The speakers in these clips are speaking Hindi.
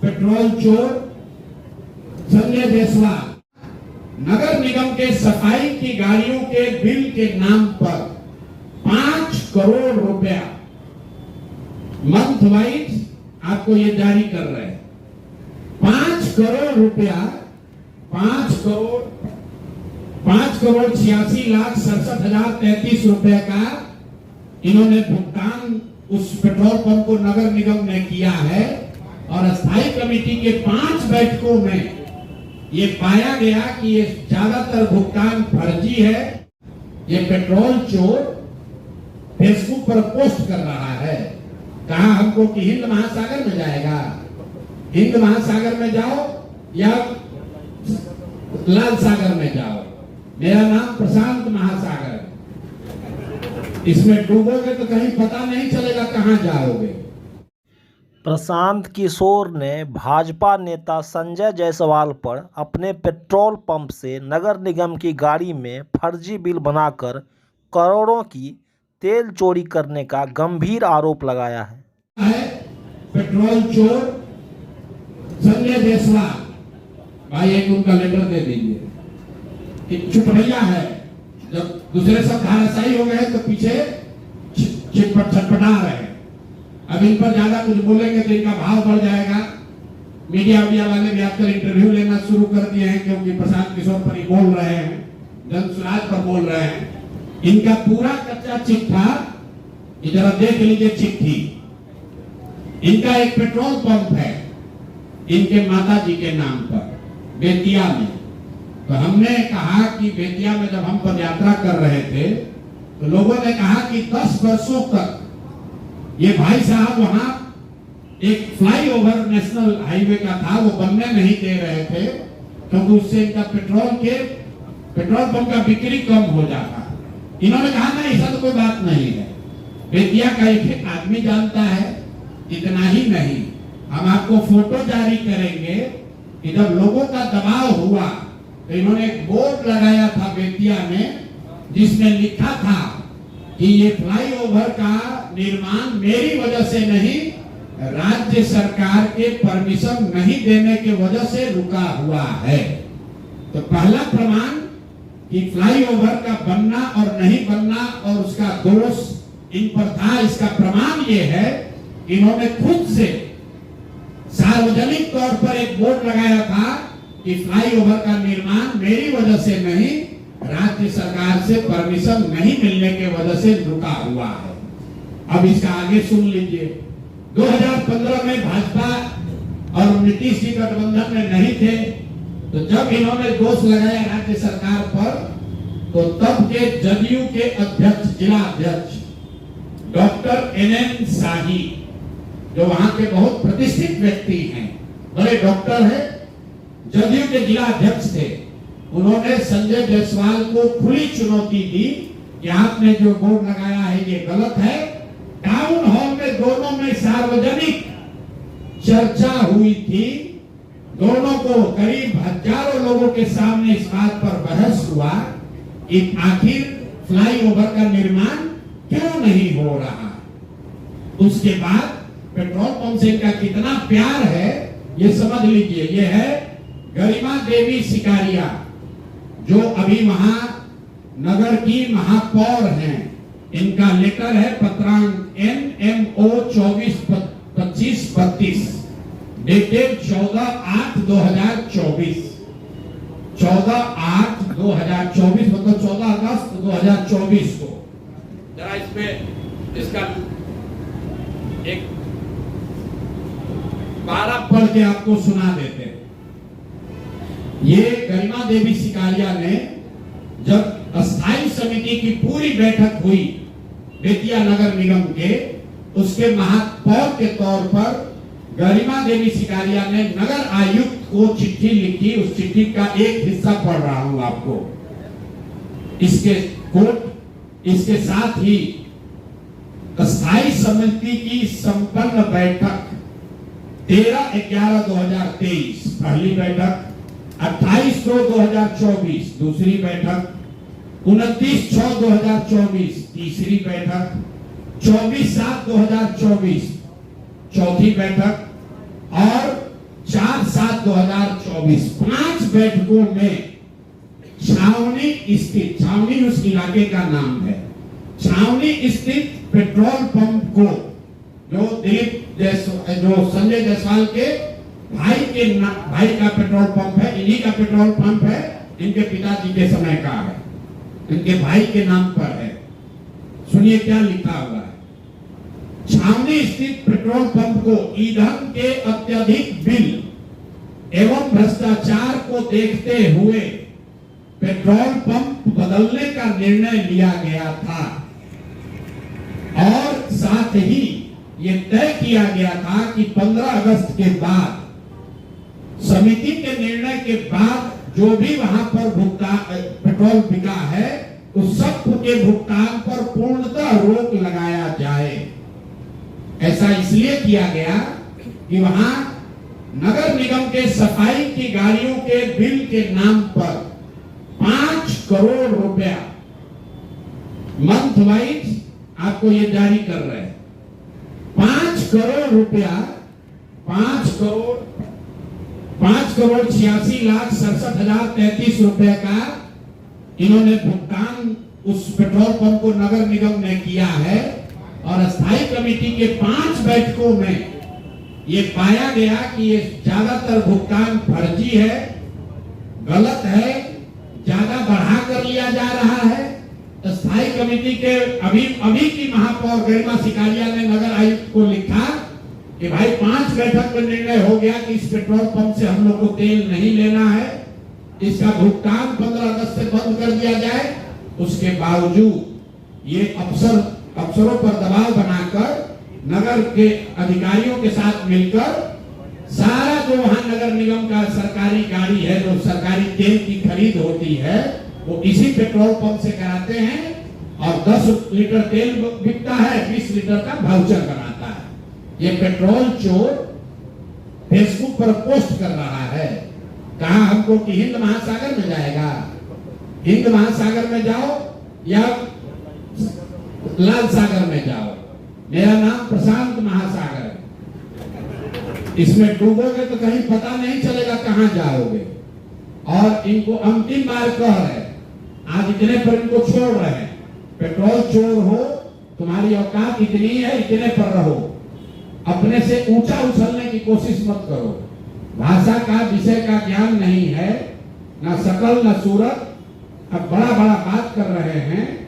पेट्रोल चोर संजय जायसवाल नगर निगम के सफाई की गाड़ियों के बिल के नाम पर 5 करोड़ रुपया मंथ वाइज आपको ये जारी कर रहे हैं। 5 करोड़ रुपया 5,86,67,033 रुपए का इन्होंने भुगतान उस पेट्रोल पंप को नगर निगम ने किया है। और स्थायी कमेटी के 5 बैठकों में ये पाया गया कि ये ज्यादातर भुगतान फर्जी है। ये पेट्रोल चोर फेसबुक पर पोस्ट कर रहा है, कहा हमको कि हिंद महासागर में जाएगा, हिंद महासागर में जाओ या लाल सागर में जाओ, मेरा नाम प्रशांत महासागर, इसमें डूबोगे तो कहीं पता नहीं चलेगा कहां जाओगे। प्रशांत किशोर ने भाजपा नेता संजय जायसवाल पर अपने पेट्रोल पंप से नगर निगम की गाड़ी में फर्जी बिल बनाकर करोड़ों की तेल चोरी करने का गंभीर आरोप लगाया है। पेट्रोल चोर संजय जायसवाल, भाई एक उनका लेटर दे दीजिए। एक चुपड़िया है, जब दूसरे सब धाराशायी हो गए तो पीछे छटपटा रहे हैं। अब इन पर ज्यादा कुछ बोलेंगे तो इनका भाव बढ़ जाएगा। मीडिया वाले भी आजकल इंटरव्यू लेना शुरू कर दिए हैं, क्योंकि प्रशांत किशोर पर ही बोल रहे हैं, जन सुराज पर बोल रहे हैं। इनका पूरा कच्चा चिट्ठा जरा देख लीजिए। चिट्ठी, इनका एक पेट्रोल पंप है इनके माता जी के नाम पर बेतिया में। तो हमने कहा कि बेतिया में जब हम पदयात्रा कर रहे थे तो लोगों ने कहा कि 10 वर्षों तक ये भाई साहब वहां एक फ्लाईओवर नेशनल हाईवे का था, वो बनने नहीं दे रहे थे, क्योंकि उससे इनका पेट्रोल पंप का बिक्री कम हो जाता। इन्होंने कहा ना ऐसा तो कोई बात नहीं है, बेतिया का एक आदमी जानता है। इतना ही नहीं, हम आपको फोटो जारी करेंगे कि जब लोगों का दबाव हुआ तो इन्होंने एक बोर्ड लगाया था बेतिया में, जिसमें लिखा था कि ये फ्लाईओवर का निर्माण मेरी वजह से नहीं, राज्य सरकार के परमिशन नहीं देने के वजह से रुका हुआ है। तो पहला प्रमाण कि फ्लाईओवर का बनना और नहीं बनना और उसका दोष इन पर था, इसका प्रमाण ये है इन्होंने खुद से सार्वजनिक तौर पर एक बोर्ड लगाया था कि फ्लाईओवर का निर्माण मेरी वजह से नहीं, राज्य सरकार से परमिशन नहीं मिलने के वजह से रुका हुआ है। अब इसका आगे सुन लीजिए। 2015 में भाजपा और नीतीश जी गठबंधन में नहीं थे, तो जब इन्होंने दोष लगाया राज्य सरकार पर, तो तब के जदयू के अध्यक्ष, जिला अध्यक्ष डॉक्टर NN शाही, जो वहां के बहुत प्रतिष्ठित व्यक्ति हैं, बड़े डॉक्टर हैं, जदयू के जिला अध्यक्ष थे, उन्होंने संजय जायसवाल को खुली चुनौती दी कि आपने जो बोर्ड लगाया है ये गलत है। टाउन हॉल में दोनों में सार्वजनिक चर्चा हुई थी, दोनों को करीब हजारों लोगों के सामने इस बात पर बहस हुआ कि आखिर फ्लाईओवर का निर्माण क्यों नहीं हो रहा। उसके बाद पेट्रोल पंप से इनका कितना प्यार है ये समझ लीजिए। ये है गरिमा देवी सिकारिया, जो अभी वहां नगर की महापौर हैं। इनका लेटर है पत्रांक NMO 242532 डेटेड 14/8/2024, 14/8/2024 मतलब 14 अगस्त 2024 को। जरा इसमें इसका एक 12 पढ़ के आपको सुना देते हैं। ये गरिमा देवी सिकारिया ने जब स्थायी समिति की पूरी बैठक हुई बेतिया नगर निगम के, उसके महापौर के तौर पर गरिमा देवी सिकारिया ने नगर आयुक्त को चिट्ठी लिखी। उस चिट्ठी का एक हिस्सा पढ़ रहा हूं आपको, इसके कोट। इसके साथ ही स्थायी समिति की संपन्न बैठक 13/11/2023 पहली बैठक, 28/2/2024 दूसरी बैठक, 29/6/2024 तीसरी बैठक, 24/7/2024 चौथी बैठक और 7/2024 5 बैठकों में छावनी स्थित, छावनी उस इलाके का नाम है, छावनी स्थित पेट्रोल पंप को जो जो संजय जायसवाल के भाई का पेट्रोल पंप है, इन्हीं का पेट्रोल पंप है, इनके पिताजी के समय का है, इनके भाई के नाम पर है। सुनिए क्या लिखा हुआ है। छावनी स्थित पेट्रोल पंप को ईंधन के अत्यधिक बिल एवं भ्रष्टाचार को देखते हुए पेट्रोल पंप बदलने का निर्णय लिया गया था और साथ ही ये तय किया गया था कि 15 अगस्त के बाद समिति के निर्णय के बाद जो भी वहां पर भुगतान पेट्रोल बिका है उस सब के भुगतान पर पूर्णतः रोक लगाया जाए। ऐसा इसलिए किया गया कि वहां नगर निगम के सफाई की गाड़ियों के बिल के नाम पर 5 करोड़ रुपया मंथ वाइज आपको ये जारी कर रहे हैं। 5 करोड़ रुपया 5,86,67,033 रुपए का इन्होंने भुगतान उस पेट्रोल पंप को नगर निगम ने किया है और स्थायी कमेटी के 5 बैठकों में ये पाया गया कि ये ज्यादातर भुगतान फर्जी है, गलत है, ज्यादा बढ़ा कर लिया जा रहा है। स्थायी कमेटी के अभी की महापौर गरिमा सिकारिया ने नगर आयुक्त को लिखा कि भाई 5 बैठक में निर्णय हो गया कि इस पेट्रोल पंप से हम लोग को तेल नहीं लेना है, इसका भुगतान 15 अगस्त से बंद कर दिया जाए। उसके बावजूद ये अफसरों पर दबाव बनाकर नगर के अधिकारियों के साथ मिलकर सारा जो वहां नगर निगम का सरकारी गाड़ी है, जो सरकारी तेल की खरीद होती है, वो इसी पेट्रोल पंप से कराते हैं और 10 लीटर तेल बिकता है, 20 लीटर का वाउचर बनाता है। ये पेट्रोल चोर फेसबुक पर पोस्ट कर रहा है। कहा हमको कि हिंद महासागर में जाएगा, हिंद महासागर में जाओ या लाल सागर में जाओ, मेरा नाम प्रशांत महासागर है, इसमें डूबोगे तो कहीं पता नहीं चलेगा कहां जाओगे। और इनको अंतिम बार कह रहे, आज इतने पर इनको छोड़ रहे हैं, पेट्रोल चोर हो, तुम्हारी औकात इतनी है, इतने पर रहो, अपने से ऊंचा उछलने की कोशिश मत करो। भाषा का विषय का ज्ञान नहीं है, ना शकल ना सूरत, अब बड़ा बड़ा बात कर रहे हैं।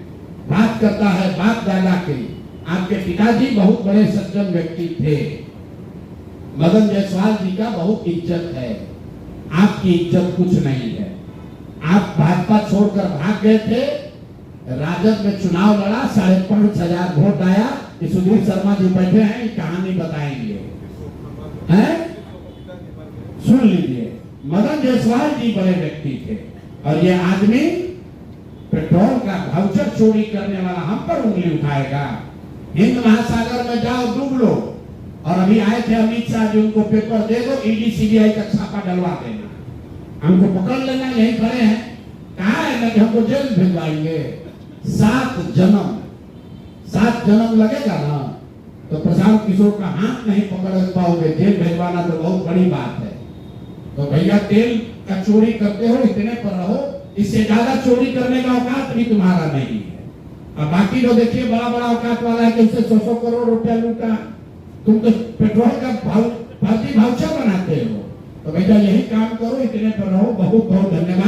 बात करता है बाप दादा की। आपके पिताजी बहुत बड़े सज्जन व्यक्ति थे, मदन जायसवाल जी का बहुत इज्जत है, आपकी इज्जत कुछ नहीं है। आप भाजपा छोड़कर भाग गए थे, राजद में चुनाव लड़ा, 5,500 वोट आया। सुधीर शर्मा जी बैठे हैं, कहानी बताएंगे, हैं? सुन लीजिए, मदन जायसवाल जी बड़े व्यक्ति थे और ये आदमी पेट्रोल का वाउचर चोरी करने वाला हम पर उंगली उठाएगा। हिंद महासागर में जाओ, डूब लो। और अभी आए थे अमित शाह जी, उनको पेपर दे दो, ईडी सीबीआई का छापा डलवा देना, हमको पकड़ लेना, यही खड़े हैं। कहा है ना कि हमको जेल भिजवाएंगे। 7 जन्म लगेगा ना तो प्रशांत किशोर का हाथ नहीं पकड़ पाओगे, जेल भिजवाना तो बहुत बड़ी बात है। तो भैया तेल का चोरी करते हो, इतने पर रहो, इससे ज्यादा चोरी करने का औकात भी तुम्हारा नहीं है। अब बाकी जो देखिए बड़ा बड़ा औकात वाला है कि उससे 100 करोड़ रुपया लूटा, तुम तो पेट्रोल का फर्जी वाउचर बनाते हो। तो भैया यही काम करो, इतने पर रहो। बहुत बहुत धन्यवाद।